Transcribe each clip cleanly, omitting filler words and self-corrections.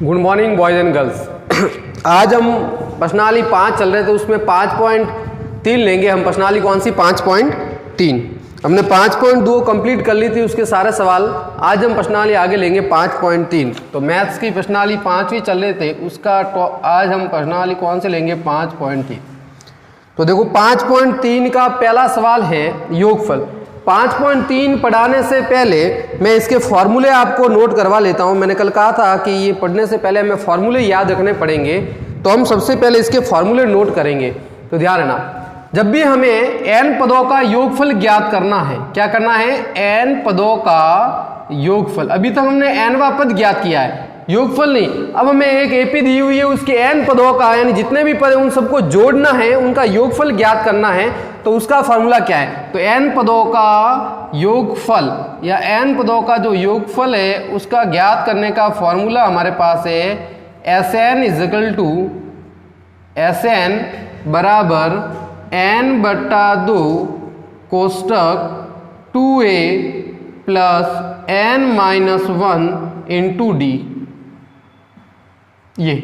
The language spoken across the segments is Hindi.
Good morning boys and girls. आज हम प्रश्नावली 5 चल रहे थे, उसमें 5.3 लेंगे हम। प्रश्नावली कौन सी? 5.3। हमने 5.2 कंप्लीट कर ली थी, उसके सारे सवाल। आज हम प्रश्नावली आगे लेंगे 5.3। तो मैथ्स की प्रश्नावली 5वीं चल रहे थे, उसका आज हम प्रश्नावली कौन से लेंगे? 5.3। तो देखो 5.3 का पहला सवाल है योगफल। 5.3 पढ़ाने से पहले मैं इसके फॉर्मूले आपको नोट करवा लेता हूं। मैंने कल कहा था कि ये पढ़ने से पहले हमें फॉर्मूले याद रखने पड़ेंगे, तो हम सबसे पहले इसके फॉर्मूले नोट करेंगे। तो ध्यान रखना, जब भी हमें n पदों का योगफल ज्ञात करना है, क्या करना है? n पदों का योगफल। अभी तक हमने nवां पद ज्ञात किया है, योगफल नहीं। अब हमें एक एपी दी हुई है, उसके n पदों का, यानी जितने भी पद हैं उन सबको जोड़ना है, उनका योगफल ज्ञात करना है। तो उसका फॉर्मूला क्या है? तो n पदों का योगफल या n पदों का जो योगफल है उसका ज्ञात करने का फॉर्मूला हमारे पास है Sn इजकल टू Sn बराबर n/2 कोष्टक 2a plus n-1 into d. ये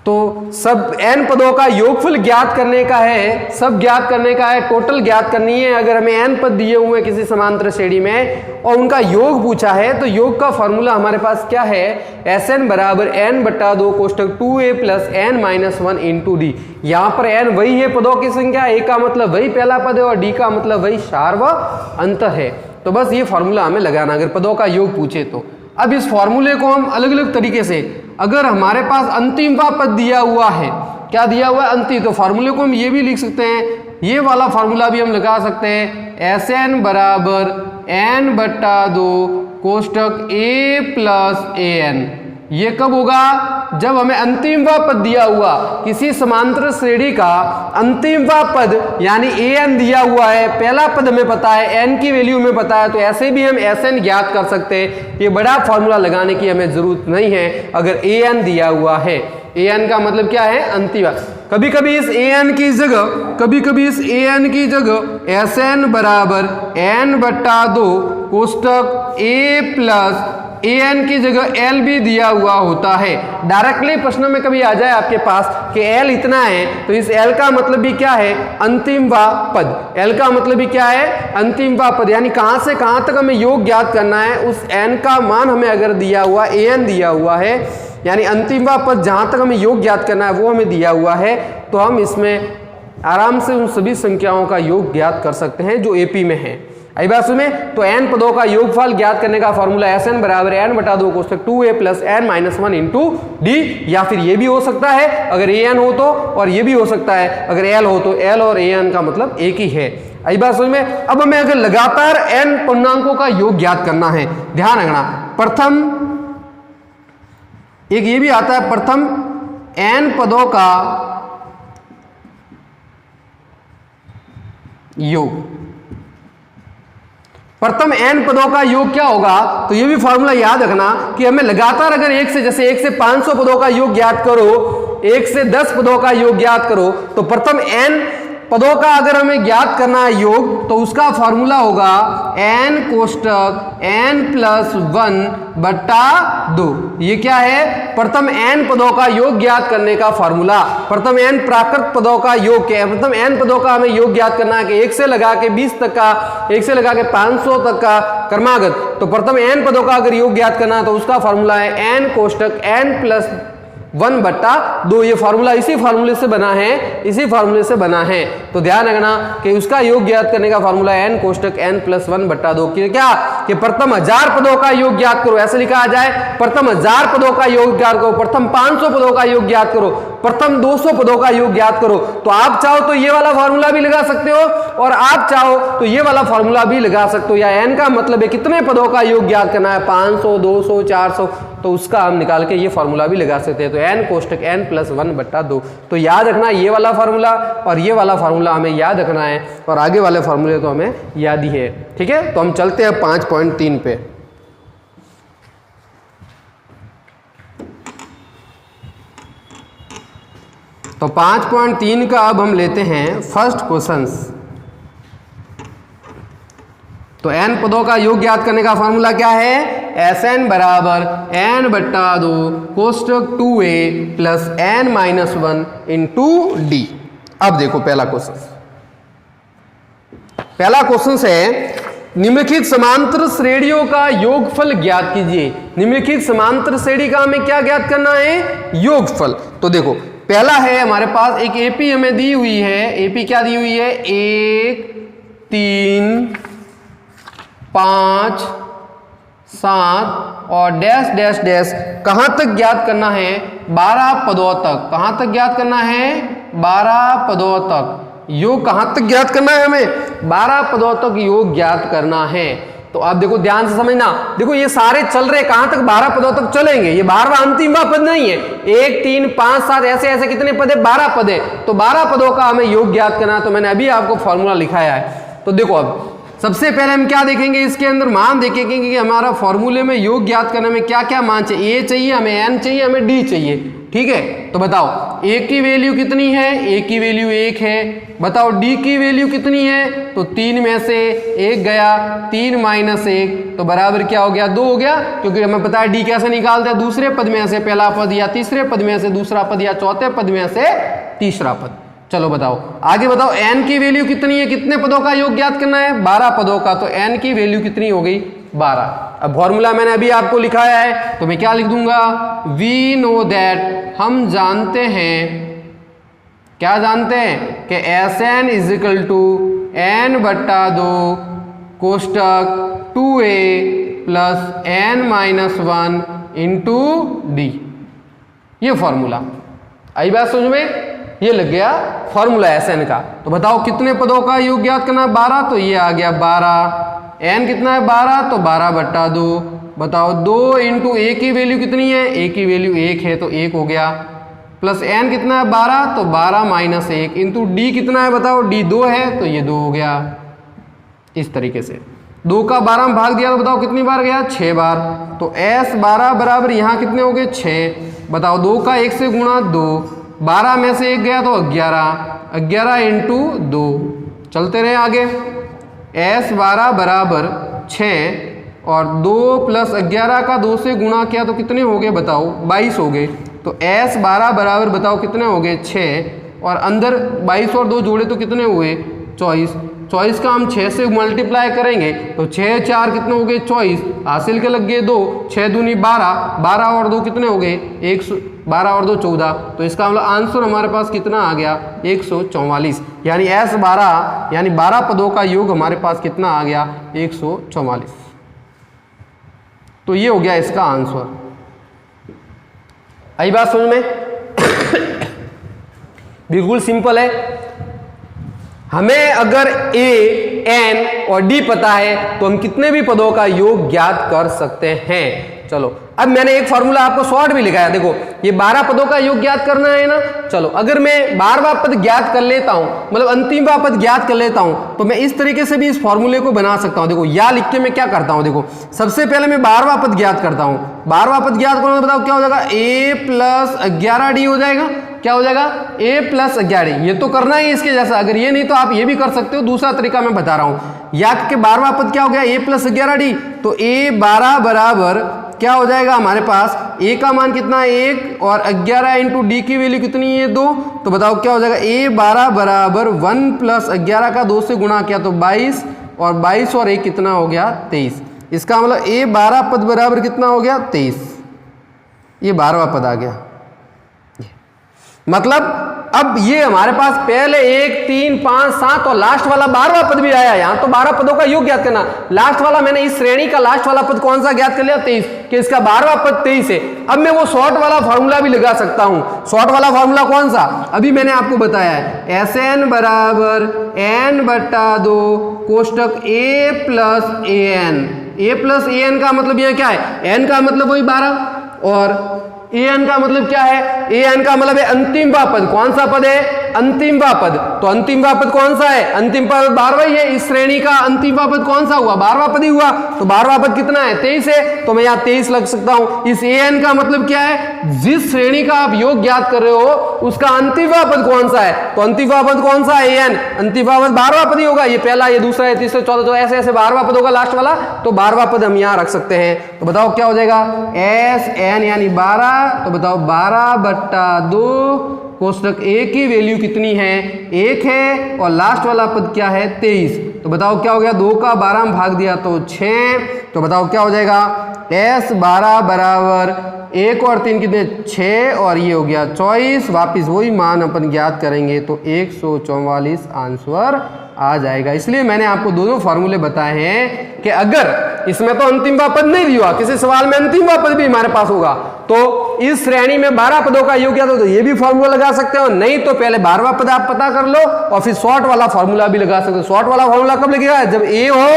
तो सब n पदों का योगफल ज्ञात करने का है, सब ज्ञात करने का है, टोटल ज्ञात करनी है। अगर हमें n पद दिए हुए किसी समांतर श्रेणी में और उनका योग पूछा है, तो योग का फॉर्मूला हमारे पास क्या है? Sn बराबर n/2 कोष्टक 2a plus n-1 into D. यहाँ पर n वही है पदों की संख्या, a का मतलब वही पहला पद है और d का मतलब वही सार्व अंतर है। तो बस ये फॉर्मूला हमें लगाना अगर पदों का योग पूछे तो। अब इस फॉर्मूले को हम अलग अलग तरीके से, अगर हमारे पास अंतिमवां पद दिया हुआ है, क्या दिया हुआ है? अंतिम, तो फॉर्मूले को हम ये भी लिख सकते हैं, ये वाला फॉर्मूला भी हम लगा सकते हैं। Sn बराबर n/2 कोष्टक a प्लस an। ये कब होगा? जब हमें अंतिमवां पद दिया हुआ, किसी समांतर श्रेणी का अंतिमवां पद यानी an दिया हुआ है, पहला पद हमें पता है, n की वैल्यू हमें पता है, तो ऐसे भी हम Sn ज्ञात कर सकते हैं। ये बड़ा फॉर्मूला लगाने की हमें जरूरत नहीं है अगर an दिया हुआ है। an का मतलब क्या है? अंतिम। कभी कभी इस an की जगह Sn बराबर n/2 कोष्टक a प्लस an की जगह l भी दिया हुआ होता है। डायरेक्टली प्रश्न में कभी आ जाए आपके पास कि l इतना है, तो इस l का मतलब भी क्या है? अंतिमवां पद। l का मतलब भी क्या है? अंतिमवां पद, यानी कहां से कहां तक हमें योग ज्ञात करना है, उस n का मान हमें अगर दिया हुआ, an दिया हुआ है, यानी अंतिमवां पद जहां तक हमें योग ज्ञात करना है वो हमें दिया हुआ है, तो हम इसमें आराम से उन सभी संख्याओं का योग ज्ञात कर सकते हैं जो एपी में है। आई बात सुने? तो n पदों का योगफल ज्ञात करने का फॉर्मूला Sn बराबर n/2 कोष्टक 2a plus n-1 into D. या फिर ये भी हो सकता है अगर an हो तो, और ये भी हो सकता है अगर l हो तो। l और an का मतलब एक ही है। आई बात समझ में? अब हमें अगर लगातार n पूर्णांकों का योग ज्ञात करना है, ध्यान रखना, प्रथम एक ये भी आता है, प्रथम n पदों का योग। प्रथम n पदों का योग क्या होगा? तो ये भी फॉर्मूला याद रखना कि हमें लगातार अगर 1 से 500 पदों का योग ज्ञात करो, 1 से 10 पदों का योग ज्ञात करो, तो प्रथम n पदों का अगर हमें ज्ञात करना है योग, तो उसका फॉर्मूला होगा n कोष्टक n+1/2। ये क्या है? प्रथम n पदों का योग ज्ञात करने का फॉर्मूला। प्रथम n प्राकृत पदों का योग क्या है? प्रथम n पदों का हमें योग ज्ञात करना है कि 1 से लगा के 20 तक का, 1 से लगा के 500 तक का क्रमागत। तो प्रथम n पदों का अगर योग ज्ञात करना है तो उसका फॉर्मूला है n कोष्टक n+1/2। ये फार्मूला इसी फार्मूले से बना है, तो ध्यान रखना कि उसका योग ज्ञात करने का फार्मूला है n कोष्टक n+1/2। क्या कि प्रथम 1000 पदों का योग ज्ञात करो, ऐसे लिखा आ जाए, प्रथम 1000 पदों का योग ज्ञात करो, प्रथम 500 पदों का योग ज्ञात करो, प्रथम 200 पदों का योग ज्ञात करो। तो आप चाहो तो ये वाला फार्मूला भी लगा सकते हो और आप चाहो तो ये वाला फार्मूला भी लगा सकते हो। या n का मतलब है कितने पदों का योग ज्ञात करना है, 500, 200, 400, तो उसका हम निकाल के ये फार्मूला भी लगा सकते हैं। तो n कोष्टक n+1/2। तो याद रखना ये वाला फार्मूला और ये वाला फार्मूला हमें याद रखना है, और आगे वाले फार्मूले तो हमें याद ही है। ठीक है, तो हम चलते हैं 5.3 पे। तो 5.3 का अब हम लेते हैं फर्स्ट क्वेश्चंस। तो n पदों का योग ज्ञात करने का फॉर्मूला क्या है? एस एन बराबर एन बट्टा 2 कोष्टक 2a plus n minus 1 into d. अब देखो पहला क्वेश्चन है निम्नलिखित समांतर श्रेणियों का योगफल ज्ञात कीजिए। निम्नलिखित समांतर श्रेणी का हमें क्या ज्ञात करना है? योगफल। तो देखो पहला है हमारे पास एक एपी हमें दी हुई है। एपी क्या दी हुई है? 1 3 5 7 और डैश डैश डैश कहां तक ज्ञात करना है? 12 पदों तक। कहां तक ज्ञात करना है? 12 पदों तक। योग कहां तक ज्ञात करना है? हमें 12 पदों तक योग ज्ञात करना है। तो आप देखो ध्यान से समझना, देखो ये सारे चल रहे कहां तक? 12 पदों तक चलेंगे। ये 12वां अंतिमवां पद नहीं है। 1 3 5 7 ऐसे ऐसे कितने पद है? 12 पद है। तो 12 पदों का हमें योग ज्ञात करना है। तो मैंने अभी आपको फॉर्मूला लिखाया है। तो देखो अब सबसे पहले हम क्या देखेंगे? इसके अंदर मान देखेंगे कि हमारा फॉर्मूले में योग ज्ञात करने में क्या क्या मान चाहिए। ए चाहिए हमें, एन चाहिए हमें, डी चाहिए। ठीक है, तो बताओ ए की वैल्यू कितनी है? ए की वैल्यू 1 है। बताओ डी की वैल्यू कितनी है? तो 3 में से 1 गया, 3 माइनस 1 तो बराबर क्या हो गया? 2 हो गया। क्योंकि हमें पता है डी कैसे निकालते हैं? दूसरे पद में से पहला पद या तीसरे पद में से दूसरा पद या चौथे पद में से तीसरा पद। चलो बताओ आगे बताओ एन की वैल्यू कितनी है? कितने पदों का योग ज्ञात करना है? 12 पदों का। तो एन की वैल्यू कितनी हो गई? 12। अब फॉर्मूला मैंने अभी आपको लिखाया है तो मैं क्या लिख दूंगा? वी नो दैट, हम जानते हैं। क्या जानते हैं? कि s n is equal to n बट्टा 2 कोष्टक 2a plus n minus 1 into d. ये फॉर्मूला आई बात समझ में? ये लग गया फॉर्मूला एस एन का। तो बताओ कितने पदों का योग ज्ञात करना है? 12। तो ये आ गया 12। एन कितना है? 12। तो 12 बट्टा 2। बताओ 2 इंटू ए की वैल्यू कितनी है? ए की वैल्यू 1 है तो 1 हो गया। प्लस एन कितना है? 12। तो 12 माइनस 1 इंटू डी कितना है? बताओ डी 2 है तो ये 2 हो गया। इस तरीके से 2 का 12 में भाग दिया तो बताओ कितनी बार गया? 6 बार। तो एस 12 बराबर यहाँ कितने हो गए? 6। बताओ 2 का 1 से गुणा 2, 12 में से 1 गया तो 11, 11 इंटू 2। चलते रहे आगे। एस 12 बराबर 6 और 2 प्लस 11 का 2 से गुणा किया तो कितने हो गए? बताओ 22 हो गए। तो एस 12 बराबर बताओ कितने हो गए? 6 और अंदर 22 और 2 जोड़े तो कितने हुए? 24। 24 का हम 6 से मल्टीप्लाई करेंगे तो 6 4 कितने हो गए? 24। हासिल के लग गए 2, 6 दूनी 12, 12 और 2 कितने हो गए? 12 और 2 14। तो इसका मतलब आंसर हमारे पास कितना आ गया? 144। यानी एस 12 यानी 12 पदों का योग हमारे पास कितना आ गया? 144। तो ये हो गया इसका आंसर। आई बात समझ में? बिल्कुल सिंपल है। हमें अगर ए, एन और डी पता है तो हम कितने भी पदों का योग ज्ञात कर सकते हैं। चलो अब मैंने एक फॉर्मूला आपको शॉर्ट भी लिखाया। देखो ये 12 पदों का योग ज्ञात करना है ना। चलो अगर मैं 12वां पद ज्ञात कर लेता हूं, मतलब अंतिमवां पद ज्ञात कर लेता हूं, तो मैं इस तरीके से भी इस फॉर्मूले को बना सकता हूं। देखो या लिख के मैं क्या करता हूं? देखो सबसे पहले मैं 12वां पद ज्ञात करता हूं। 12वां पद ज्ञात करूंगा, बताओ क्या हो जाएगा? a प्लस 11d हो जाएगा। क्या हो जाएगा? a plus 11d। ये तो करना ही इसके जैसा। अगर ये नहीं तो आप ये भी कर सकते हो। दूसरा तरीका मैं बता रहा हूं। या के 12वां पद क्या हो गया? a plus 11d। तो a 12 बराबर क्या हो जाएगा हमारे पास? a का मान कितना है? 1 और 11 इंटू डी की वैल्यू कितनी है? 2। तो बताओ क्या हो जाएगा? a 12 बराबर 1 प्लस 11 का 2 से गुणा किया तो 22 और 22 और 1 कितना हो गया? 23। इसका मतलब a 12 पद बराबर कितना हो गया? 23। ये 12वां पद आ गया। मतलब अब ये हमारे पास पहले 1 3 5 7 और लास्ट वाला 12वां पद भी आया। यहां तो 12 पदों का योग ज्ञात करना। लास्ट वाला मैंने इस श्रेणी का लास्ट वाला पद कौन सा ज्ञात कर लिया? 23, कि इसका 12वां पद 23 है। अब मैं वो शॉर्ट वाला फॉर्मूला भी लगा सकता हूं। शॉर्ट वाला फॉर्मूला कौन सा? अभी मैंने आपको बताया है। एस एन बराबर एन बट्टा 2 कोष्टक ए plus A N. A plus A N का मतलब यह क्या है? एन का मतलब वही 12 और ए एन का मतलब क्या है? ए एन का मतलब है अंतिमवा पद। कौन सा पद है? अंतिमवा पद। तो अंतिमवा पद कौन सा है? अंतिम पद 12वां ही है। इस श्रेणी का अंतिमवा पद कौन सा हुआ? 12वां पद ही हुआ। तो 12वां पद कितना है? 23 है। तो मैं यहाँ 23 लग सकता हूं। इस ए एन का मतलब क्या है? जिस श्रेणी का आप योग ज्ञात कर रहे हो उसका अंतिमवा पद कौन सा है? तो अंतिमवा पद कौन सा है? A N. अंतिमवा पद 12वां पद ही होगा। ये पहला, ये दूसरा, ये तीसरा, चौथा, तो ऐसे ऐसे 12वां पद होगा लास्ट वाला। तो 12वां पद हम यहाँ रख सकते हैं। तो बताओ क्या हो जाएगा? एस एन यानी 12। तो बताओ 12/2 कोष्टक ए की वैल्यू कितनी है? 1 है। और लास्ट वाला पद क्या है? 23। तो बताओ क्या हो गया? 2 का 12 में भाग दिया तो 6। तो बताओ क्या हो जाएगा? S 12 बराबर 1 और 3 कितने? 6 और ये हो गया 24। वापिस वही मान अपन ज्ञात करेंगे तो 144 आंसर आ जाएगा। इसलिए मैंने आपको दोनों फॉर्मूले बताए हैं कि अगर इसमें तो अंतिमवा पद नहीं दिया, किसी सवाल में अंतिमवा पद भी हमारे पास होगा, तो इस श्रेणी में 12 पदों का योग क्या तो ये भी फॉर्मूला लगा सकते हो। नहीं तो पहले 12वां पद आप पता कर लो और फिर शॉर्ट वाला फॉर्मूला भी लगा सकते हो। शॉर्ट वाला फॉर्मूला कब लगेगा? जब ए हो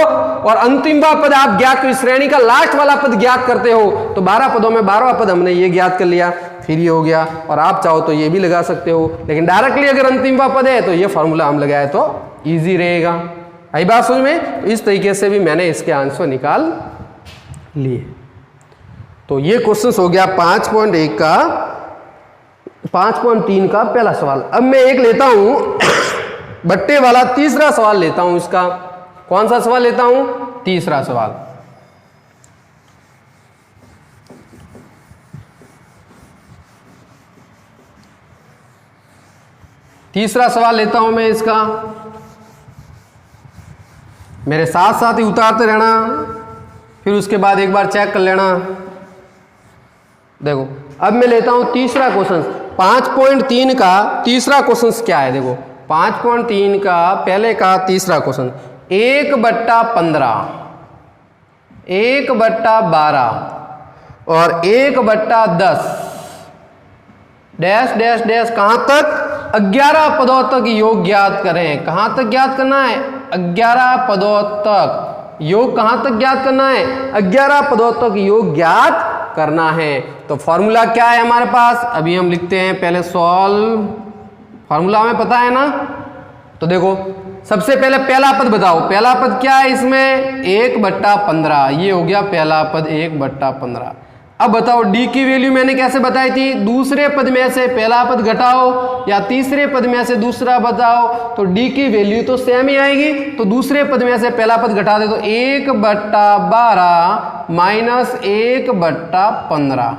और अंतिमवा पद आप ज्ञात, इस श्रेणी का लास्ट वाला पद ज्ञात करते हो। तो 12 पदों में 12वां पद हमने ये ज्ञात कर लिया, फिर ये हो गया। और आप चाहो तो ये भी लगा सकते हो, लेकिन डायरेक्टली अगर अंतिमवा पद है तो ये फॉर्मूला हम लगाए तो इजी रहेगा। आई बात समझ में? इस तरीके से भी मैंने इसके आंसर निकाल लिए। तो ये क्वेश्चन हो गया 5.1 का 5.3 का पहला सवाल। अब मैं एक लेता हूं बट्टे वाला तीसरा सवाल लेता हूं। इसका कौन सा सवाल लेता हूं? तीसरा सवाल। तीसरा सवाल लेता हूं मैं इसका। मेरे साथ साथ ही उतारते रहना, फिर उसके बाद एक बार चेक कर लेना। देखो अब मैं लेता हूं तीसरा क्वेश्चन। 5.3 का तीसरा क्वेश्चन क्या है? देखो 5.3 का पहले का तीसरा क्वेश्चन 1/15 1/12 और 1/10 डैश डैश डैश कहां तक? 11 पदों तक योग ज्ञात करें। कहां तक ज्ञात करना है? 11 पदों तक योग कहां तक ज्ञात करना है? 11 पदों तक योग ज्ञात करना है। तो फॉर्मूला क्या है हमारे पास? अभी हम लिखते हैं पहले सॉल्व। फॉर्मूला हमें पता है ना? तो देखो सबसे पहले पहला पद बताओ। पहला पद क्या है इसमें? 1/15। ये हो गया पहला पद 1/15। अब बताओ डी की वैल्यू मैंने कैसे बताई थी? दूसरे पद में से पहला पद घटाओ या तीसरे पद में से दूसरा बताओ, तो डी की वैल्यू तो सेम ही आएगी। तो दूसरे पद में से पहला पद घटा दे तो 1/12 माइनस 1/15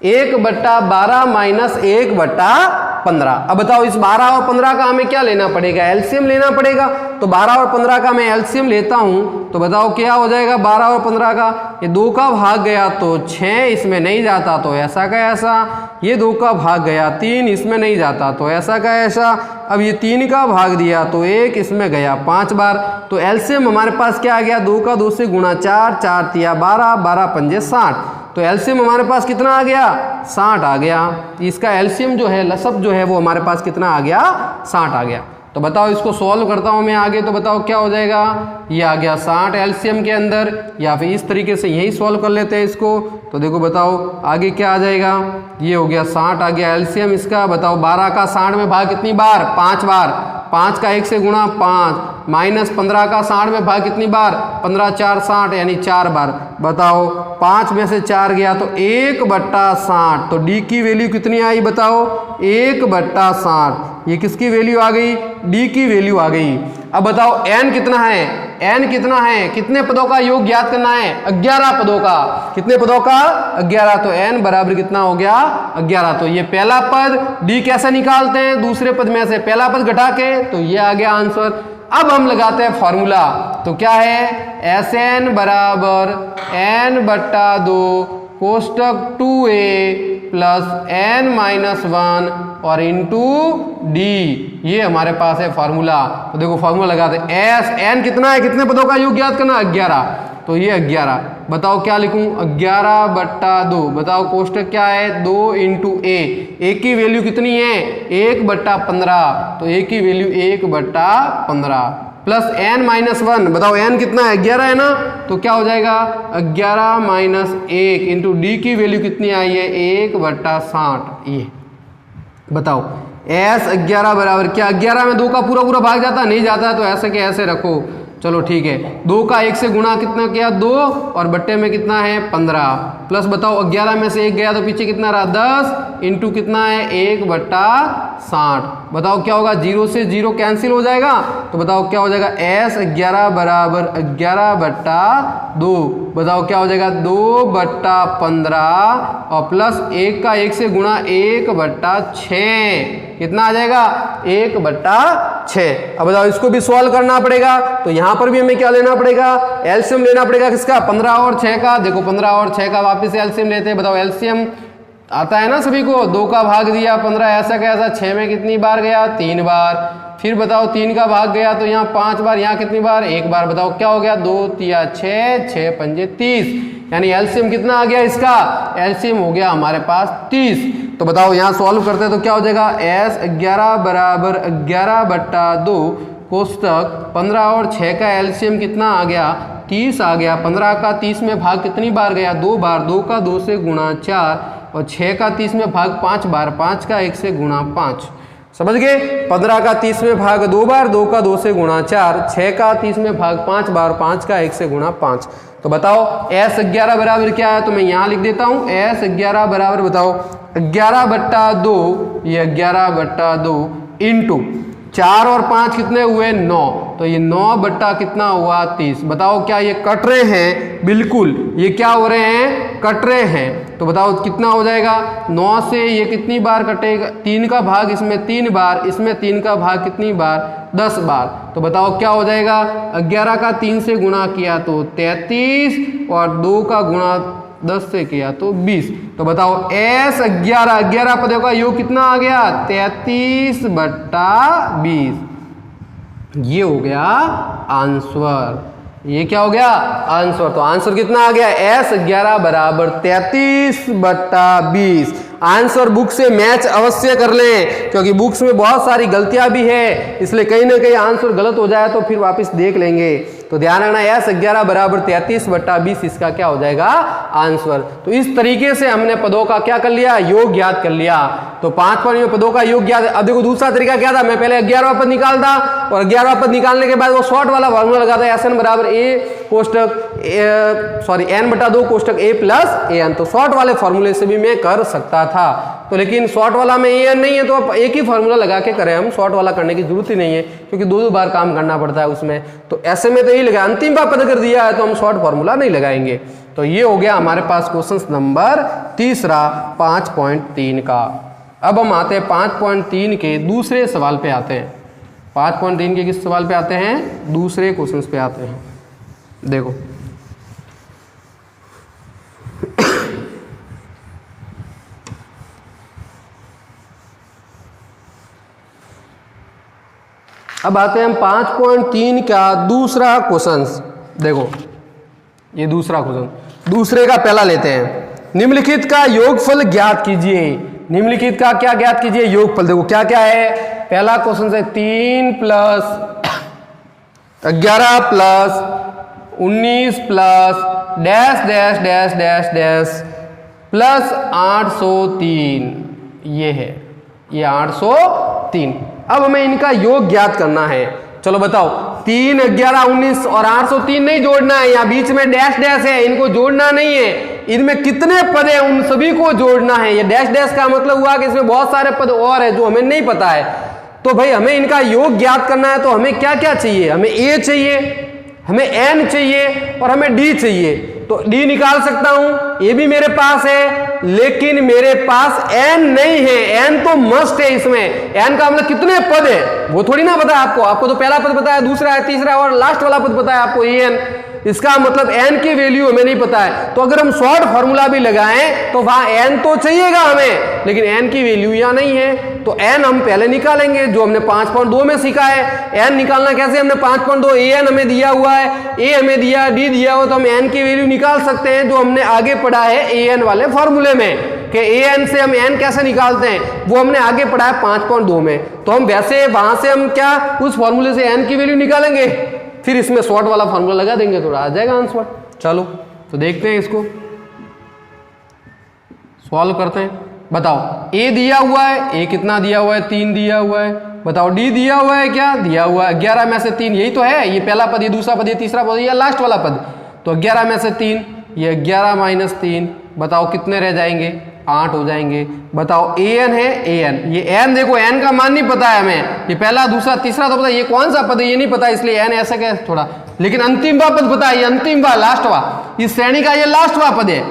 1/12 माइनस 1/15। अब बताओ इस 12 और 15 का हमें क्या लेना पड़ेगा? एलसीएम लेना पड़ेगा। तो 12 और 15 का मैं एलसीएम लेता हूं तो बताओ क्या हो जाएगा? 12 और 15 का ये 2 का भाग गया तो 6, इसमें नहीं जाता तो ऐसा का ऐसा। ये 2 का भाग गया 3, इसमें नहीं जाता तो ऐसा का ऐसा। अब ये 3 का भाग दिया तो 1, इसमें गया 5 बार। तो एलसीएम हमारे पास क्या आ गया? 2 का 2 से गुणा 4, 4 तिया 12, 12 पंजे 60। तो एलसीएम हमारे पास कितना आ गया? 60 आ गया। इसका एलसीएम जो है, लसब जो है, वो हमारे पास कितना आ गया? 60 आ गया। तो बताओ इसको सॉल्व करता हूं मैं आगे। तो बताओ क्या हो जाएगा? ये आ गया 60 एलसीएम के अंदर, या फिर इस तरीके से यही सॉल्व कर लेते हैं इसको। तो देखो बताओ आगे क्या आ जाएगा? ये हो गया 60 आ गया एलसीएम इसका। बताओ 12 का 60 में भाग कितनी बार? 5 बार। 5 का 1 से गुणा 5 माइनस 15 का 60 में भाग कितनी बार? 15 4 60 यानी 4 बार। बताओ 5 में से 4 गया तो 1/60। तो डी की वैल्यू कितनी आई बताओ? 1/60। ये किसकी वैल्यू आ गई? डी की वैल्यू आ गई। अब बताओ एन कितना है? एन कितना है? कितने पदों का योग ज्ञात करना है? 11 पदों का। कितने पदों का? 11। तो एन बराबर कितना हो गया? 11। तो ये पहला पद, डी कैसे निकालते हैं? दूसरे पद में से पहला पद घटा के, तो ये आ गया आंसर। अब हम लगाते हैं फॉर्मूला। तो क्या है? एस एन बराबर n/2 कोष्टक 2a प्लस n-1 और इंटू डी। ये हमारे पास है फॉर्मूला। तो देखो फॉर्मूला लगाते हैं। एस एन कितना है? कितने पदों का योग ज्ञात करना? 11। तो ये 11। बताओ क्या लिखूं? 11/2। बताओ कोष्टक क्या है? 2 इंटू ए। ए की वैल्यू कितनी है? 1/15। तो ए की वैल्यू 1/15। प्लस n माइनस 1, बताओ n कितना है 11 है ना, तो क्या हो जाएगा 11 माइनस 1 इंटू डी की वैल्यू कितनी आई है 1/60। ये बताओ s 11 बराबर क्या 11 में 2 का पूरा पूरा भाग जाता नहीं जाता, तो ऐसे के ऐसे रखो, चलो ठीक है। 2 का 1 से गुणा कितना किया 2 और बट्टे में कितना है 15, प्लस बताओ 11 में से 1 गया तो पीछे कितना रहा 10 इंटू कितना है 1/60। बताओ क्या होगा, 0 से 0 कैंसिल हो जाएगा, तो बताओ क्या हो जाएगा s 11 बराबर 11/2, बताओ क्या हो जाएगा 2/15 और प्लस 1 का 1 से गुणा 1/6 कितना आ जाएगा 1/6। अब बताओ इसको भी सॉल्व करना पड़ेगा, तो यहां पर भी हमें क्या लेना पड़ेगा एलसीएम लेना पड़ेगा किसका 15 और 6 का। देखो 15 और 6 का वापस एलसीएम लेते हैं, बताओ एलसीएम आता है ना सभी को, 2 का भाग दिया 15 ऐसा कैसा, 6 में कितनी बार गया 3 बार, फिर बताओ 3 का भाग गया तो यहाँ 5 बार, यहाँ कितनी बार 1 बार, बताओ क्या हो गया 2 3 6 6 5 30, यानी एलसीएम कितना आ गया इसका, एलसीएम हो गया हमारे पास 30। तो बताओ यहाँ सॉल्व करते हैं तो क्या हो जाएगा s 11 बराबर 11/2 कोष्टक 15 और 6 का एलसीएम कितना आ गया 30 आ गया। 15 का 30 में भाग कितनी बार गया 2 बार, 2 का 2 से गुणा 4 और 6 का 30 में भाग 5 बार, 5 का 1 से गुणा 5, समझ गए। 15 का 30 में भाग 2 बार, 2 का 2 से गुणा 4, 6 का 30 में भाग 5 बार, 5 का 1 से गुणा 5। तो बताओ s 11 बराबर क्या है, तो मैं यहाँ लिख देता हूँ s 11 बराबर बताओ 11/2, ये 11/2 इंटू 4 और 5 कितने हुए 9, तो ये 9 बट्टा कितना हुआ 30। बताओ क्या ये कट रहे हैं, बिल्कुल ये क्या हो रहे हैं कट रहे हैं, तो बताओ कितना हो जाएगा 9 से ये कितनी बार कटेगा, 3 का भाग इसमें 3 बार, इसमें 3 का भाग कितनी बार 10 बार, तो बताओ क्या हो जाएगा 11 का 3 से गुणा किया तो 33 और 2 का गुणा 10 से किया तो 20। तो बताओ s 11 पदों का योग कितना आ गया 33/20, ये हो गया आंसर। ये क्या हो गया आंसर, तो आंसर कितना आ गया s 11 बराबर 33/20। आंसर बुक से मैच अवश्य कर लें, क्योंकि बुक्स में बहुत सारी गलतियां भी है, इसलिए कहीं ना कहीं आंसर गलत हो जाए तो फिर वापस देख लेंगे। तो ध्यान रखना s 11 बराबर 33/20 इसका क्या हो जाएगा आंसर। तो इस तरीके से हमने पदों का क्या कर लिया योग ज्ञात कर लिया। तो 5 पदों का योग ज्ञात। अब देखो दूसरा तरीका क्या था, मैं पहले 11वां पद निकालता और 11वां पद निकालने के बाद वो शॉर्ट वाला फॉर्मूला लगाता SN बराबर a कोष्टक n/2 कोष्टक a plus an। तो शॉर्ट वाले फॉर्मूले से भी मैं कर सकता था, तो लेकिन शॉर्ट वाला में an नहीं है तो अब एक ही फॉर्मूला लगा के करें हम, शॉर्ट वाला करने की जरूरत ही नहीं है क्योंकि 2 बार काम करना पड़ता है उसमें। तो ऐसे में तो यही लगा, अंतिम बार पद कर दिया है तो हम शॉर्ट फॉर्मूला नहीं लगाएंगे। तो ये हो गया हमारे पास क्वेश्चन नंबर तीसरा 5.3 का। अब हम आते हैं 5.3 के दूसरे सवाल पे आते हैं। 5.3 के किस सवाल पे आते हैं, दूसरे क्वेश्चन पे आते हैं। देखो अब आते हैं हम 5.3 का दूसरा क्वेश्चन। देखो ये दूसरा क्वेश्चन, दूसरे का पहला लेते हैं। निम्नलिखित का योगफल ज्ञात कीजिए। निम्नलिखित का क्या ज्ञात कीजिए, योगफल। देखो क्या क्या है, पहला क्वेश्चन है 3 + 11 + 19 plus dash dash dash dash dash plus 803, ये है, ये 803। अब हमें इनका योग ज्ञात करना है। चलो बताओ, 3, 11, 19 और 803 नहीं जोड़ना है, यहाँ बीच में डैश डैश है, इनको जोड़ना नहीं है। इनमें कितने पद है उन सभी को जोड़ना है। ये डैश डैश का मतलब हुआ कि इसमें बहुत सारे पद और है जो हमें नहीं पता है। तो भाई हमें इनका योग ज्ञात करना है, तो हमें क्या क्या चाहिए, हमें a चाहिए, हमें n चाहिए और हमें d चाहिए। तो d निकाल सकता हूं, ये भी मेरे पास है, लेकिन मेरे पास n नहीं है। n तो मस्ट है इसमें। n का मतलब कितने पद है वो थोड़ी ना पता है आपको। आपको तो पहला पद पता है, दूसरा है, तीसरा और लास्ट वाला पद पता है आपको en। इसका मतलब n की वैल्यू हमें नहीं पता है, तो अगर हम शॉर्ट फॉर्मूला भी लगाएं तो वहां n तो चाहिएगा हमें, लेकिन n की वैल्यू यहाँ नहीं है, तो n हम पहले निकालेंगे जो हमने 5.2 में सीखा है। n निकालना कैसे, हमने 5.2 an हमें दिया हुआ है, a हमें दिया, d दिया हुआ, तो हम n की वैल्यू निकाल सकते हैं जो हमने आगे पढ़ा है an वाले फॉर्मूले में कि an से हम n कैसे निकालते हैं, वो हमने आगे पढ़ा है 5.2 में। तो हम वैसे वहां से हम क्या उस फॉर्मूले से n की वैल्यू निकालेंगे, फिर इसमें शॉर्ट वाला फॉर्मूला लगा देंगे तो आ जाएगा आंसर। चलो तो देखते हैं, इसको सॉल्व करते हैं। बताओ a दिया हुआ है, a कितना दिया हुआ है, 3 दिया हुआ है। बताओ d दिया हुआ है, क्या दिया हुआ है 11 में से 3, यही तो है, ये पहला पद, ये दूसरा पद, ये तीसरा पद, ये लास्ट वाला पद, तो 11 में से 3, ये 11 माइनस 3, बताओ कितने रह जाएंगे, 8 हो जाएंगे। बताओ an है, an, ये n देखो n का मान नहीं पता है हमें, ये पहला दूसरा तीसरा तो पता, ये कौन सा पद है ये नहीं पता, इसलिए n ऐसा क्या थोड़ा, लेकिन अंतिम वा पद पता है, ये अंतिम वा, लास्ट वा, इस श्रेणी का ये लास्ट वा पद है,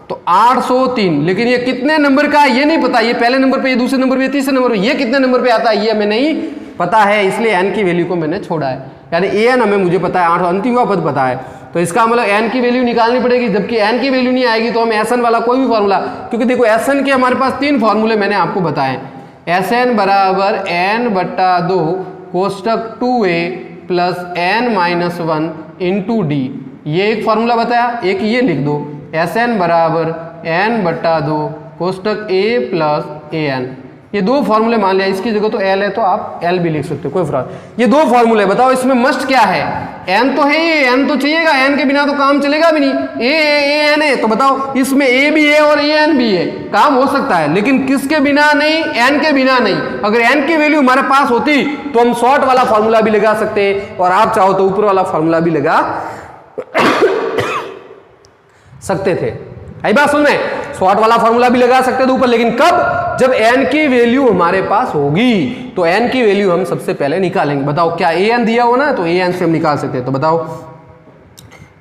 तो 803। लेकिन ये कितने नंबर का है ये नहीं पता, ये पहले नंबर पे, ये दूसरे नंबर पे, ये तीसरे नंबर पे, ये कितने नंबर पे आता है ये हमें नहीं पता है, इसलिए n की वैल्यू को मैंने छोड़ा है। यानी an हमें मुझे पता है, 8 अंतिम पद पता है, तो इसका मतलब n की वैल्यू निकालनी पड़ेगी, जबकि n की वैल्यू नहीं आएगी तो हम Sn वाला कोई भी फॉर्मूला, क्योंकि देखो Sn के हमारे पास 3 फॉर्मूले मैंने आपको बताए, Sn बराबर n/2 कोष्टक 2a plus n-1 into d, ये एक फॉर्मूला बताया, एक ये लिख दो Sn बराबर n/2 कोष्टक a प्लस an, ये 2 फॉर्मूले मान लिया, इसकी जगह तो l है तो आप l भी लिख सकते हो, कोई फर्क। ये 2 फॉर्मूले, बताओ इसमें मस्ट क्या है, n तो है, ये n तो चाहिएगा, n के बिना तो काम चलेगा भी नहीं, a n है, तो बताओ इसमें a भी है और an भी है, काम हो सकता है, लेकिन किसके बिना नहीं, n के बिना नहीं। अगर n की वैल्यू हमारे पास होती तो हम शॉर्ट वाला फॉर्मूला भी लगा सकते, और आप चाहो तो ऊपर वाला फॉर्मूला भी लगा सकते थे। आई बात सुन में, शॉर्ट वाला फॉर्मूला भी लगा सकते थे ऊपर, लेकिन कब, जब n की वैल्यू हमारे पास होगी, तो n की वैल्यू हम सबसे पहले निकालेंगे। बताओ क्या an दिया हो ना, तो an से हम निकाल सकते हैं, तो बताओ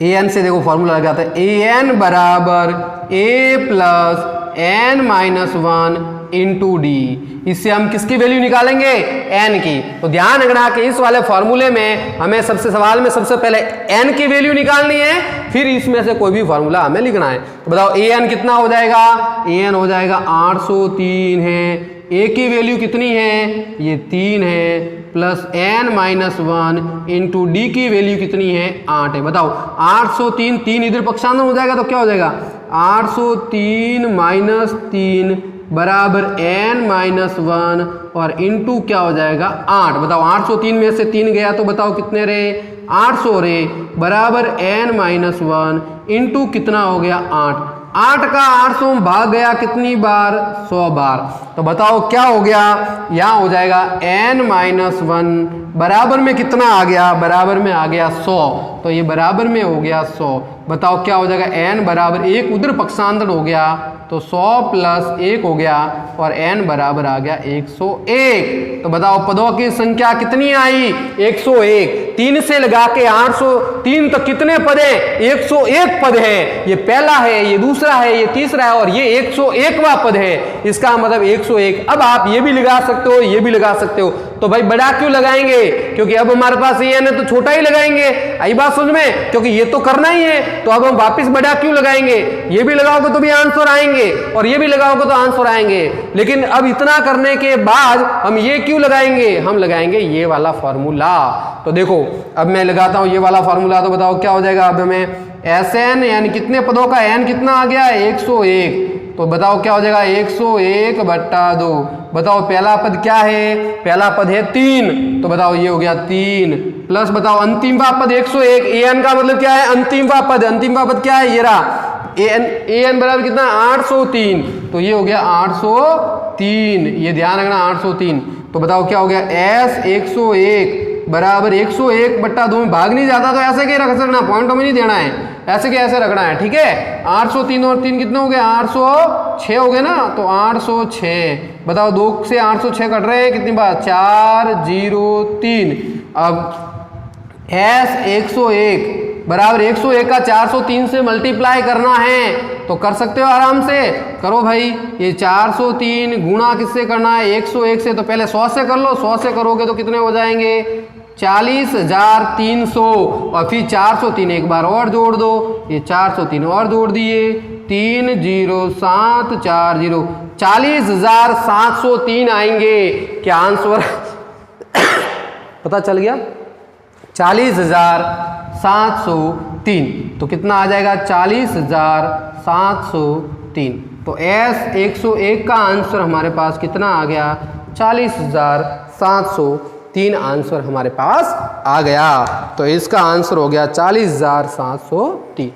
an से देखो फॉर्मूला लगाते हैं, an बराबर a plus n-1 into D, इससे हम किसकी वैल्यू निकालेंगे, n की। तो ध्यान रखना कि इस वाले फॉर्मूले में हमें सवाल में सबसे पहले n की वैल्यू निकालनी है, फिर इसमें से कोई भी फॉर्मूला हमें लिखना है। तो बताओ an कितना हो जाएगा, an हो जाएगा 803 है, a की वैल्यू कितनी है, ये 3 है, प्लस n-1 इंटू डी की वैल्यू कितनी है, 8 है। बताओ 803, 3 इधर पक्षांतर हो जाएगा तो क्या हो जाएगा, 803 माइनस 3 बराबर n-1 और इंटू क्या हो जाएगा 8। बताओ 803 में से 3 गया तो बताओ कितने रहे, 800 रहे, बराबर n-1 इंटू कितना हो गया 8। 8 का 800 भाग गया कितनी बार, 100 बार। तो बताओ क्या हो गया, यहाँ हो जाएगा n-1 बराबर में कितना आ गया, बराबर में आ गया 100, तो ये बराबर में हो गया 100। बताओ क्या हो जाएगा, n बराबर 1 उधर पक्षांतर हो गया तो 100 प्लस 1 हो गया, और n बराबर आ गया 101। तो बताओ पदों की संख्या कितनी आई, 101। 3 से लगा के 803 तक कितने पद है, 101 पद है, ये पहला है, ये दूसरा है, ये तीसरा है, और ये 101वां पद है, इसका मतलब 101। अब आप ये भी लगा सकते हो, ये भी लगा सकते हो, तो भाई बड़ा क्यों लगाएंगे, क्योंकि अब हमारे पास ये है तो छोटा ही लगाएंगे। आई बात समझ में, क्योंकि ये तो करना ही है, तो अब हम वापस बड़ा क्यों लगाएंगे, ये भी लगाओगे तो भी आंसर आएंगे, और ये भी लगाओगे तो आंसर आएंगे। लेकिन अब इतना करने के बाद हम ये क्यों लगाएंगे, हम लगाएंगे ये वाला फॉर्मूला। तो देखो अब मैं लगाता हूं ये वाला फॉर्मूला, तो बताओ क्या हो जाएगा, अब हमें Sn यानी कितने पदों का n कितना आ गया, 101। तो बताओ क्या हो जाएगा, 101/2। बताओ पहला पद क्या है, पहला पद है 3, तो बताओ ये हो गया 3, प्लस बताओ अंतिमवा पद 101, an का मतलब क्या है, अंतिमवा पद, अंतिमवा पद क्या है, ये रहा an बराबर कितना, 803, तो ये हो गया 803, ये ध्यान रखना 803। तो बताओ क्या हो गया, S 101 बराबर 101/2 में भाग नहीं जाता तो ऐसे क्या रख सकना, पॉइंट में नहीं देना है, ऐसे के ऐसे रखना है, ठीक है। 803 और 3 कितने हो गए, 806 हो गए ना, तो 806। बताओ 2 से 806 कट रहे हैं कितनी बार, 403। अब S 101 बराबर 101 का 403 से मल्टीप्लाई करना है, तो कर सकते हो आराम से, करो भाई। ये 403 गुणा किससे करना है, 101 से, तो पहले 100 से कर लो, 100 से करोगे तो कितने हो जाएंगे, 40,300 और फिर 403 एक बार और जोड़ दो, ये 403 और जोड़ दिए, 30740 40,703 आएंगे। क्या आंसर पता चल गया? 40,703। तो कितना आ जाएगा? 40,703। तो S 101 का आंसर हमारे पास कितना आ गया? 40,703 आंसर हमारे पास आ गया। तो इसका आंसर हो गया 40,703।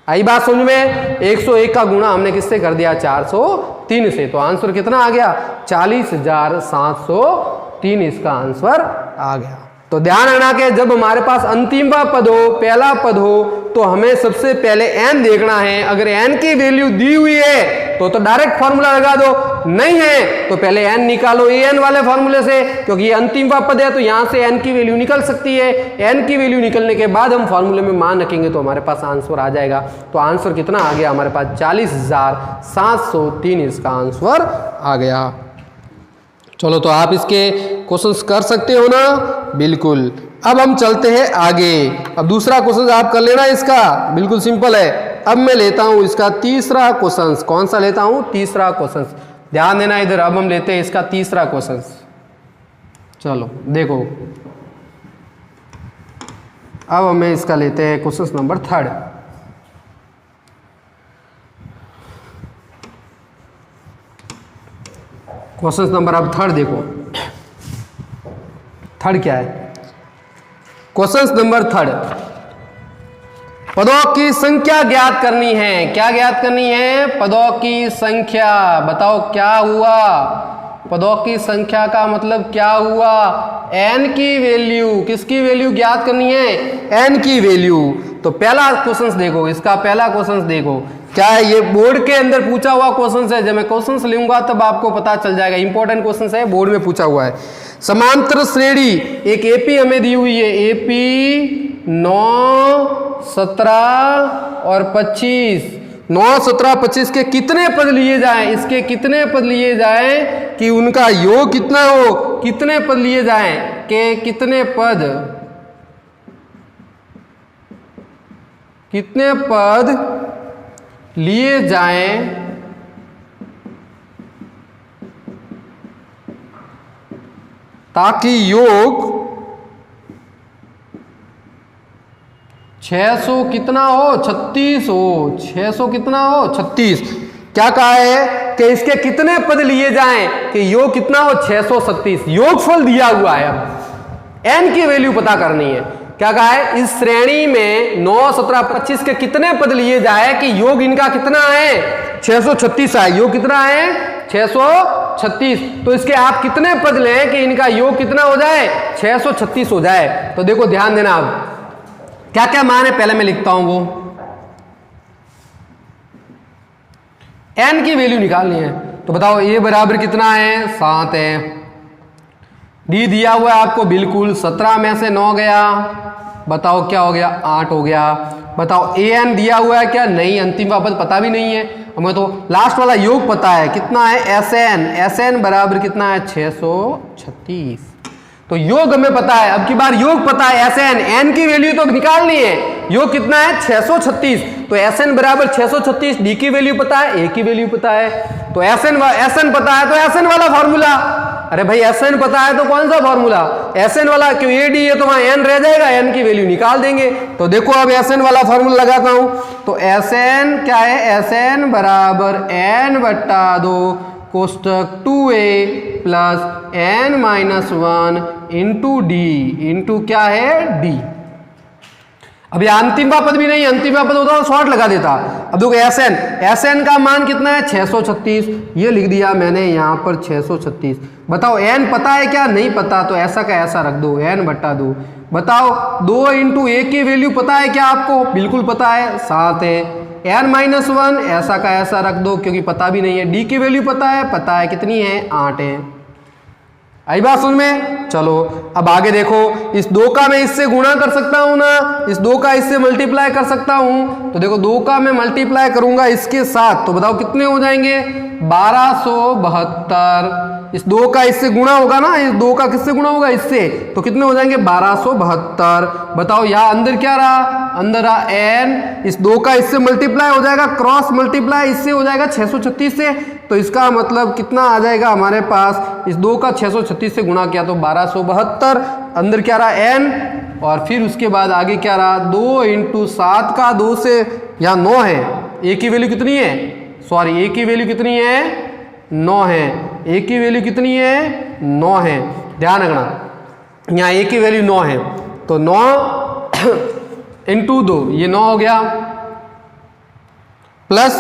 आई बात समझ में? 101 का गुणा हमने किससे कर दिया? 403 से। तो आंसर कितना आ गया? 40,703 इसका आंसर आ गया। तो ध्यान रखना कि जब हमारे पास अंतिमवा पद हो, पहला पद हो, तो हमें सबसे पहले n देखना है। अगर n की वैल्यू दी हुई है तो डायरेक्ट फॉर्मूला लगा दो, नहीं है तो पहले n निकालो an वाले फॉर्मूले से, क्योंकि ये अंतिमवा पद है तो यहां से n की वैल्यू निकल सकती है। n की वैल्यू निकलने के बाद हम फॉर्मूले में मान रखेंगे तो हमारे पास आंसर आ जाएगा। तो आंसर कितना आ गया हमारे पास? 40,703 इसका आंसर आ गया। चलो, तो आप इसके क्वेश्चंस कर सकते हो ना? बिल्कुल। अब हम चलते हैं आगे। अब दूसरा क्वेश्चन आप कर लेना इसका, बिल्कुल सिंपल है। अब मैं लेता हूं इसका तीसरा क्वेश्चन। कौन सा लेता हूं? तीसरा क्वेश्चन। ध्यान देना इधर। अब हम लेते हैं इसका तीसरा क्वेश्चन। चलो देखो, अब हमें इसका लेते हैं क्वेश्चन नंबर 3। क्वेश्चन नंबर अब 3 देखो। 3 क्या है? क्वेश्चन नंबर 3, पदों की संख्या ज्ञात करनी है। क्या ज्ञात करनी है? पदों की संख्या। बताओ क्या हुआ? पदों की संख्या का मतलब क्या हुआ? n की वैल्यू। किसकी वैल्यू ज्ञात करनी है? n की वैल्यू। तो पहला क्वेश्चन देखो, इसका पहला क्वेश्चन देखो क्या है। ये बोर्ड के अंदर पूछा हुआ क्वेश्चन है। जब मैं क्वेश्चन लूंगा तब आपको पता चल जाएगा। इंपॉर्टेंट क्वेश्चन है, बोर्ड में पूछा हुआ है। समांतर श्रेणी एक एपी हमें दी हुई है। एपी 9, 17 और 25। 9, 17, 25 के कितने पद लिए जाएं? इसके कितने पद लिए जाएं कि उनका योग कितना हो? कितने पद लिए जाएं के कितने पद लिए जाएं ताकि योग 600 कितना हो? 36 हो। 600 कितना हो? 36। क्या कहा है कि इसके कितने पद लिए जाएं कि योग कितना हो? 636। योगफल दिया हुआ है। अब n की वैल्यू पता करनी है। क्या कहा है? इस श्रेणी में 9, 17, 25 के कितने पद लिए जाए कि योग इनका कितना है? 636 है। योग कितना है? 636। तो इसके आप कितने पद लें कि इनका योग कितना हो जाए? 636 हो जाए। तो देखो ध्यान देना, अब क्या क्या मान है पहले मैं लिखता हूं। वो n की वैल्यू निकालनी है। तो बताओ a बराबर कितना है? 7 है। d दिया हुआ है आपको, बिल्कुल 17 में से 9 गया। बताओ क्या हो गया? 8 हो गया। बताओ an दिया हुआ है क्या? नहीं, अंतिम वापस पता भी नहीं है हमें। तो लास्ट वाला योग पता है, कितना है? sn बराबर कितना है? 636। तो योग हमें पता है। अब की बार योग पता है, n की वैल्यू तो निकालनी है। योग कितना है? 636। तो sn बराबर 636। d की वैल्यू पता है, a की वैल्यू पता है। तो sn पता है तो sn वाला फॉर्मूला। अरे भाई sn पता है तो कौन सा फॉर्मूला? sn वाला, क्यों ad है तो वहां n रह जाएगा, n की वैल्यू निकाल देंगे। तो देखो अब sn वाला फॉर्मूला लगाता हूं। तो sn क्या है? sn बराबर n बट्टा 2 कोष्टक 2a plus n-1 into D into क्या है? d। अब ये अंतिम पद भी नहीं, अंतिम पद होता तो शॉर्ट लगा देता। अब देखो sn का मान कितना है? 636। ये लिख दिया मैंने यहां पर 636। बताओ n पता है क्या? नहीं पता। तो ऐसा का ऐसा रख दो, n बट्टा 2। बताओ 2 इंटू a की वैल्यू पता है क्या आपको? बिल्कुल पता है, 7 है। n-1 ऐसा का ऐसा रख दो क्योंकि पता भी नहीं है। d की वैल्यू पता है कितनी है? 8 है। आई बात समझ में? चलो अब आगे देखो। इस 2 का मैं इससे गुणा कर सकता हूं ना, इस 2 का इससे मल्टीप्लाई कर सकता हूं। तो देखो 2 का मैं मल्टीप्लाई करूंगा इसके साथ, तो बताओ कितने हो जाएंगे? 1272 इस 2 का इससे गुणा होगा ना, इस 2 का किससे गुणा होगा, इससे, तो कितने हो जाएंगे 1272। बताओ यहाँ अंदर क्या रहा, अंदर रहा n, इस 2 का इससे मल्टीप्लाई हो जाएगा, क्रॉस मल्टीप्लाई इससे हो जाएगा 636 से, तो इसका मतलब कितना आ जाएगा हमारे पास, इस 2 का 636 से गुणा किया तो 1272, अंदर क्या रहा n, और फिर उसके बाद आगे क्या रहा 2 × 7 का 2 से, यहाँ 9 है, a की वैल्यू कितनी है, सॉरी a की वैल्यू कितनी है 9 है, a की वैल्यू कितनी है 9 है, ध्यान रखना यहाँ a की वैल्यू 9 है, तो 9 × 2 ये 9 हो गया, प्लस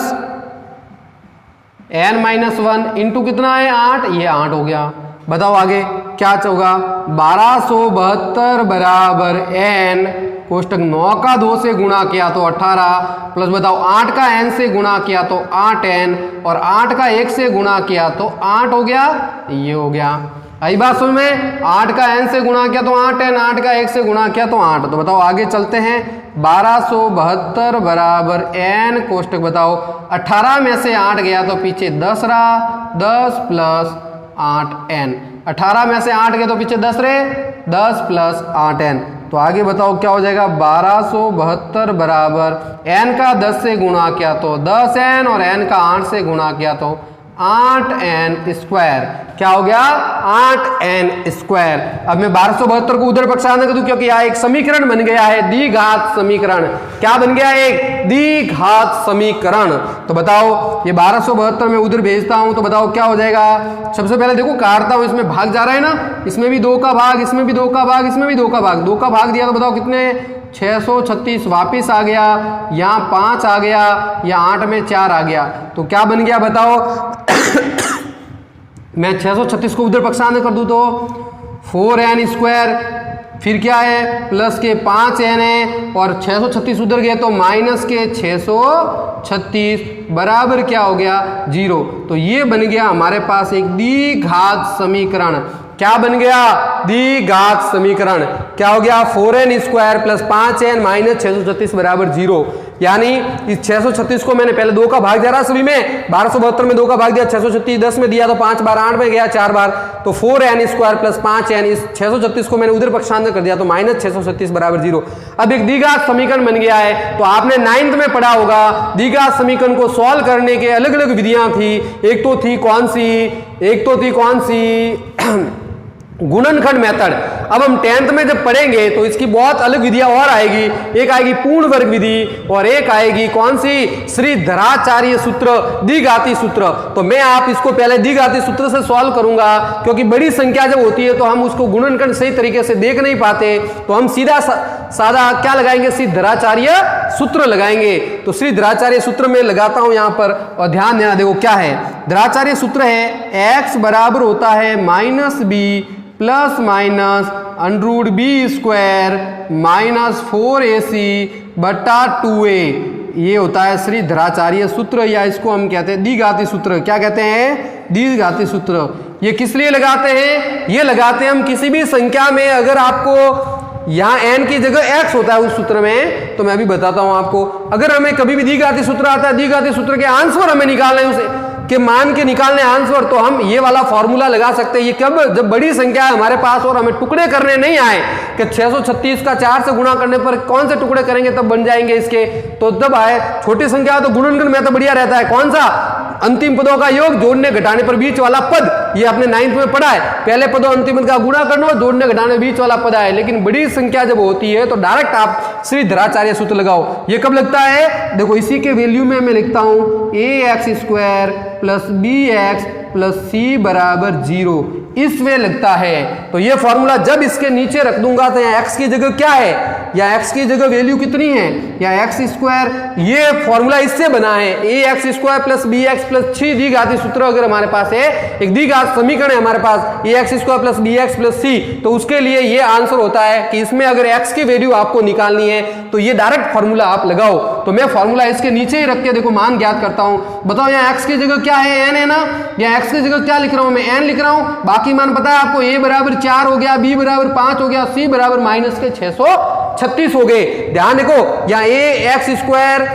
n-1 इंटू कितना है 8, ये 8 हो गया। बताओ आगे क्या होगा, 1272 बराबर n कोष्टक 9 का 2 से गुणा किया तो 18, प्लस बताओ 8 का n से गुणा किया तो 8n, और 8 का 1 से गुणा किया तो 8 हो गया, ये हो गया। आई बात समझ में, 8 का n से गुणा किया तो 8n, 8 का 1 से गुणा किया तो 8। तो बताओ आगे चलते हैं, 1272 बराबर n कोष्टक बताओ 18 में से 8 गया तो पीछे 10 रहा, 10 प्लस 8n, 18 में से 8 गए तो पीछे 10 रहे, 10 प्लस 8n, तो आगे बताओ क्या हो जाएगा, 1272 बराबर n का 10 से गुणा किया तो 10n, और n का 8 से गुणा किया तो 8n स्क्वायर, क्या हो गया 8n स्क्वायर। अब मैं 1272 को उधर पक्षांतर कर दूं, क्योंकि यहाँ एक समीकरण बन गया है, द्विघात समीकरण, क्या बन गया, एक द्विघात समीकरण। तो बताओ ये 1272 में उधर भेजता हूं तो बताओ क्या हो जाएगा, सबसे पहले देखो काटता हूं, इसमें भाग जा रहा है ना, इसमें भी 2 का भाग, इसमें भी 2 का भाग, इसमें भी 2 का भाग, 2 का भाग दिया तो बताओ कितने 636 वापिस आ गया, यहाँ 5 आ गया, यहाँ 8 में 4 आ गया, तो क्या बन गया बताओ मैं 636 को उधर पक्षांतर कर दूं तो 4n स्क्वायर, फिर क्या है प्लस के 5n है, और 636 उधर गए तो माइनस के 636 बराबर क्या हो गया 0। तो ये बन गया हमारे पास एक द्विघात समीकरण, क्या बन गया द्विघात समीकरण, क्या हो गया 4n square plus 5n minus 636 बराबर 0। यानी इस 636 को मैंने पहले 2 का भाग जा रहा सभी में, 1272 में 2 का भाग दिया, 636 10 में दिया तो 5 बार 8 में गया 4 बार, तो 4n स्क्वायर प्लस 5n, इस 636 को मैंने उधर पक्षांतर कर दिया तो माइनस 636 बराबर 0। अब एक द्विघात समीकरण बन गया है। तो आपने 9th में पढ़ा होगा द्विघात समीकरण को सॉल्व करने के अलग अलग विधियां थी, एक तो थी कौन सी गुणनखंड मेथड। अब हम 10th में जब पढ़ेंगे तो इसकी बहुत अलग विधियां और आएगी, एक आएगी पूर्ण वर्ग विधि और एक आएगी कौन सी श्रीधराचार्य सूत्र, द्विघाती सूत्र। तो मैं आप इसको पहले द्विघाती सूत्र से सॉल्व करूंगा, क्योंकि बड़ी संख्या जब होती है तो हम उसको गुणनखंड सही तरीके से देख नहीं पाते, तो हम सीधा सादा क्या लगाएंगे, श्रीधराचार्य सूत्र लगाएंगे। तो श्रीधराचार्य सूत्र में लगाता हूं यहां पर, और ध्यान देना, देखो क्या है धराचार्य सूत्र है, x बराबर होता है -b plus minus under b square minus 4ac बटा 2a, ये होता है श्रीधराचार्य सूत्र, या इसको हम कहते हैं द्विघाती सूत्र। क्या कहते हैं, द्विघाती सूत्र। ये किस लिए लगाते हैं, ये लगाते हैं हम किसी भी संख्या में अगर आपको यहाँ n की जगह x होता है उस सूत्र में, तो मैं अभी बताता हूं आपको, अगर हमें कभी भी द्विघाती सूत्र आता है, द्विघाती सूत्र के आंसर हमें निकालना है उसे के मान के निकालने आंसर, तो हम ये वाला फॉर्मूला लगा सकते हैं। ये कब, जब बड़ी संख्या है हमारे पास और हमें टुकड़े करने नहीं आए कि 636 का 4 से गुणा करने पर कौन से टुकड़े करेंगे तब बन जाएंगे इसके, तो तब आए। छोटी संख्या तो गुणनखंड में तो बढ़िया रहता है, कौन सा, अंतिम पदों का योग, जोड़ने घटाने पर बीच वाला पद, ये आपने 9th में पढ़ा है, पहले पदों अंतिम पद का गुणा करना और जोड़ने घटाने बीच वाला पद है। लेकिन बड़ी संख्या जब होती है तो डायरेक्ट आप श्रीधराचार्य सूत्र लगाओ। ये कब लगता है, देखो इसी के वैल्यू में मैं लिखता हूं ax square plus bx plus c बराबर 0, इस वे लगता है। तो ये फॉर्मूला जब इसके नीचे रख दूंगा तो यहाँ x की जगह क्या है, या x की जगह वैल्यू कितनी है, या x स्क्वायर, ये फॉर्मूला इससे बना है ax square plus bx plus c द्विघाती सूत्र अगर हमारे पास है, एक द्विघात समीकरण है हमारे पास ax square plus bx plus c, तो उसके लिए ये आंसर होता है कि इसमें अगर x की वैल्यू आपको निकालनी है तो ये डायरेक्ट फॉर्मूला आप लगाओ। तो मैं फॉर्मूला इसके नीचे ही रख के देखो मान ज्ञात करता हूं। बताओ यहाँ x की जगह क्या है, n है ना, या x की जगह क्या लिख रहा हूं मैं, n लिख रहा हूं, बाकी मान पता है आपको, a बराबर 4 हो गया, b बराबर 5 हो गया, c बराबर माइनस के 636 हो गए। ध्यान देखो यहाँ a x square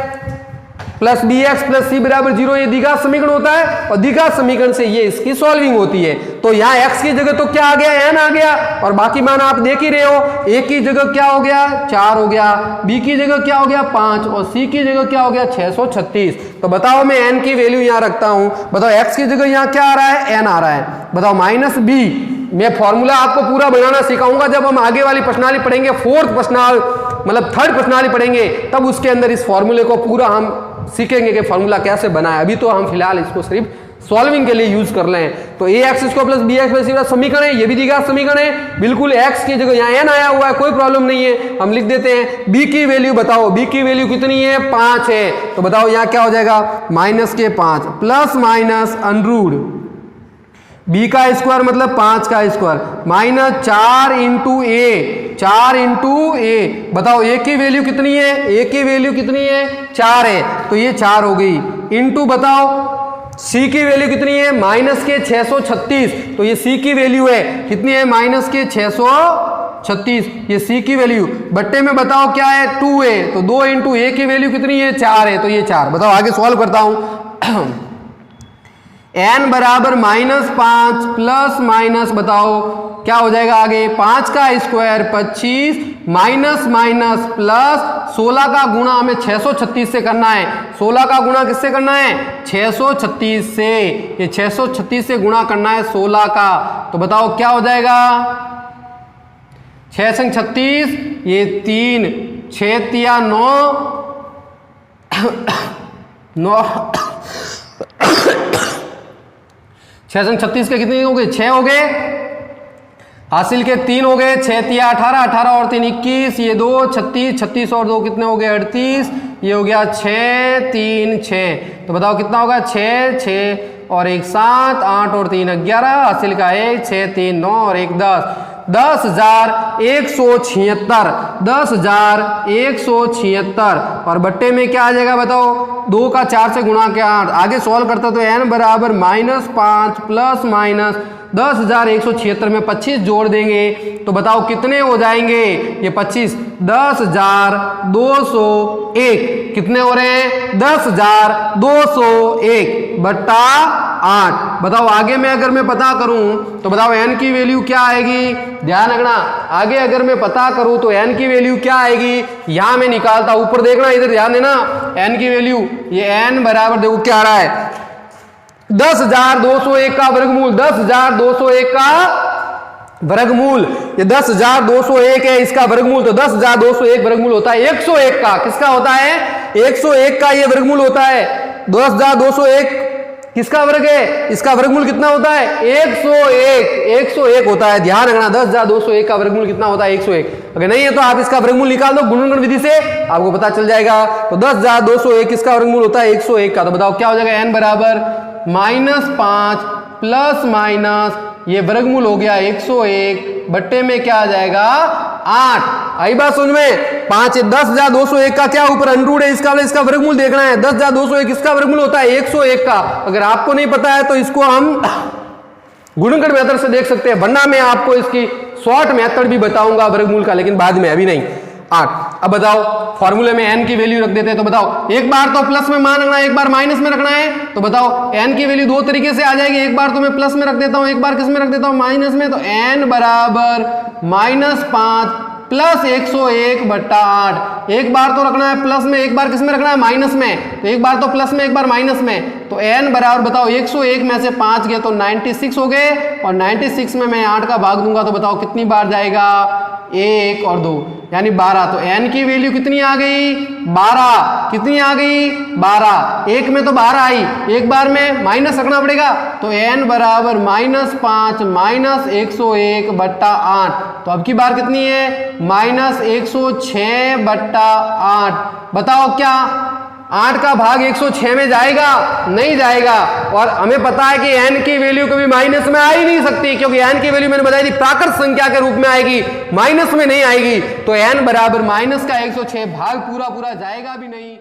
plus B X plus C बराबर 0 ये द्विघात समीकरण होता है और द्विघात समीकरण से ये इसकी सॉल्विंग होती है। तो यहाँ x की जगह तो क्या आ गया, n आ गया और बाकी मान आप देख ही रहे हो। a की जगह क्या हो गया 4 हो गया, b की जगह क्या हो गया 5 और c की जगह क्या हो गया 636। तो बताओ मैं n की वैल्यू यहाँ रखता हूँ, बताओ x की जगह यहाँ क्या आ रहा है n आ रहा है, बताओ माइनस b। मैं फॉर्मूला आपको पूरा बनाना सिखाऊंगा जब हम आगे वाली प्रश्नावली पढ़ेंगे, फोर्थ प्रश्नावली मतलब थर्ड प्रश्नावली पढ़ेंगे, तब उसके अंदर इस फॉर्मूले को पूरा हम सीखेंगे कि फॉर्मूला कैसे बना है। अभी तो हम फिलहाल इसको सिर्फ सॉल्विंग के लिए यूज कर लें। तो A X square plus B X plus C समीकरण है, ये भी द्विघात समीकरण है, बिल्कुल x की जगह यहाँ n आया हुआ है, कोई प्रॉब्लम नहीं है, हम लिख देते हैं। b की वैल्यू बताओ, b की वैल्यू कितनी है 5 है, तो बताओ यहाँ क्या हो जाएगा माइनस के 5 प्लस माइनस अनरूट b का स्क्वायर मतलब 5 का स्क्वायर माइनस 4 इंटू ए, बताओ a की वैल्यू कितनी है, a की वैल्यू कितनी है 4 है, तो ये 4 हो गई, इंटू बताओ c की वैल्यू कितनी है माइनस के 636, तो ये c की वैल्यू है कितनी है माइनस के 636, ये c की वैल्यू बट्टे में बताओ क्या है 2 है, तो 2 इंटू a की वैल्यू कितनी है 4 है, तो ये 4। बताओ आगे सॉल्व करता हूं। n बराबर -5 प्लस माइनस बताओ क्या हो जाएगा आगे 5 का स्क्वायर 25 माइनस माइनस प्लस 16 का गुणा हमें 636 से करना है। 16 का गुणा किससे करना है 636 से, ये 636 से गुणा करना है 16 का, तो बताओ क्या हो जाएगा 6 संग 36 ये 3 6 तिया 9 6 संग 36 के कितने हो गए 6 हो गए, हासिल के 3 हो गए, 6 तिया 18 18 और 3 21, ये 2 36 36 और 2 कितने हो गए 38, ये हो गया 6 3 6, तो बताओ कितना होगा 6 6 और 1 7 8 और 3 11, हासिल का 1 6 3 9 और 1 10 10,176 10,176 और बट्टे में क्या आ जाएगा बताओ 2 का 4 से गुणा के 8। आगे सॉल्व करता तो n बराबर -5 प्लस माइनस 10,176 में 25 जोड़ देंगे तो बताओ कितने हो जाएंगे ये 25 10,201 कितने हो रहे हैं 10,201 बट्टा 8। बताओ आगे में अगर मैं पता करूं तो बताओ n की वैल्यू क्या आएगी, ध्यान रखना आगे अगर मैं पता करूं तो n की वैल्यू क्या आएगी, यहां मैं निकालता ऊपर देखना इधर ध्यान देना n की वैल्यू, ये n बराबर देखो क्या आ रहा है 10,201 का वर्गमूल, 10,201 का वर्गमूल, ये 10,201 है इसका वर्गमूल, तो 10,201 वर्गमूल होता है 101 का, किसका होता है 101 का ये वर्गमूल होता है। 10,201 किसका वर्ग है, इसका वर्गमूल कितना होता है 101 होता है, ध्यान रखना 10,201 का वर्गमूल कितना होता है 101। अगर नहीं है तो आप इसका वर्गमूल निकाल दो गुणनखंड विधि से आपको पता चल जाएगा। तो 10,201 किसका वर्गमूल होता है 101 का, तो बताओ क्या हो जाएगा n बराबर -5 प्लस माइनस ये वर्गमूल हो गया 101 बट्टे में क्या आ जाएगा 8। आई बात समझ में 5 10,201 का क्या ऊपर अंडरूट है इसका वर्गमूल देखना है। 10,201 इसका वर्गमूल होता है 101 का, अगर आपको नहीं पता है तो इसको हम गुणनखंड मेथड से देख सकते हैं, वरना मैं आपको इसकी शॉर्ट मेथड भी बताऊंगा वर्गमूल का, लेकिन बाद में अभी नहीं। 8। अब बताओ फॉर्मूले में n की वैल्यू रख देते हैं, तो बताओ एक बार तो प्लस में मान रखना है एक बार माइनस में रखना है, तो बताओ n की वैल्यू दो तरीके से आ जाएगी, एक बार तो मैं प्लस में रख देता हूं एक बार किस में रख देता हूं माइनस में, तो n बराबर -5 प्लस 101 बट्टा 8। एक बार तो रखना है प्लस में एक बार किस में रखना है माइनस में, तो एक बार तो प्लस में एक बार माइनस में, तो n बराबर बताओ 101 में से 5 गए तो 96 हो गए और 96 में मैं 8 का भाग दूंगा तो बताओ कितनी बार जाएगा 1 और 2 यानी 12। तो n की वैल्यू कितनी आ गई 12, कितनी आ गई 12, एक में तो 12 आई एक बार में माइनस रखना पड़ेगा, तो n बराबर -5 माइनस 101 बट्टा 8। तो अब की बार कितनी है -106 बट्टा 8। बताओ क्या 8 का भाग 106 में जाएगा, नहीं जाएगा, और हमें पता है कि n की वैल्यू कभी माइनस में आ ही नहीं सकती, क्योंकि n की वैल्यू मैंने बताई थी प्राकृत संख्या के रूप में आएगी, माइनस में नहीं आएगी। तो n बराबर माइनस का 106 भाग पूरा जाएगा भी नहीं।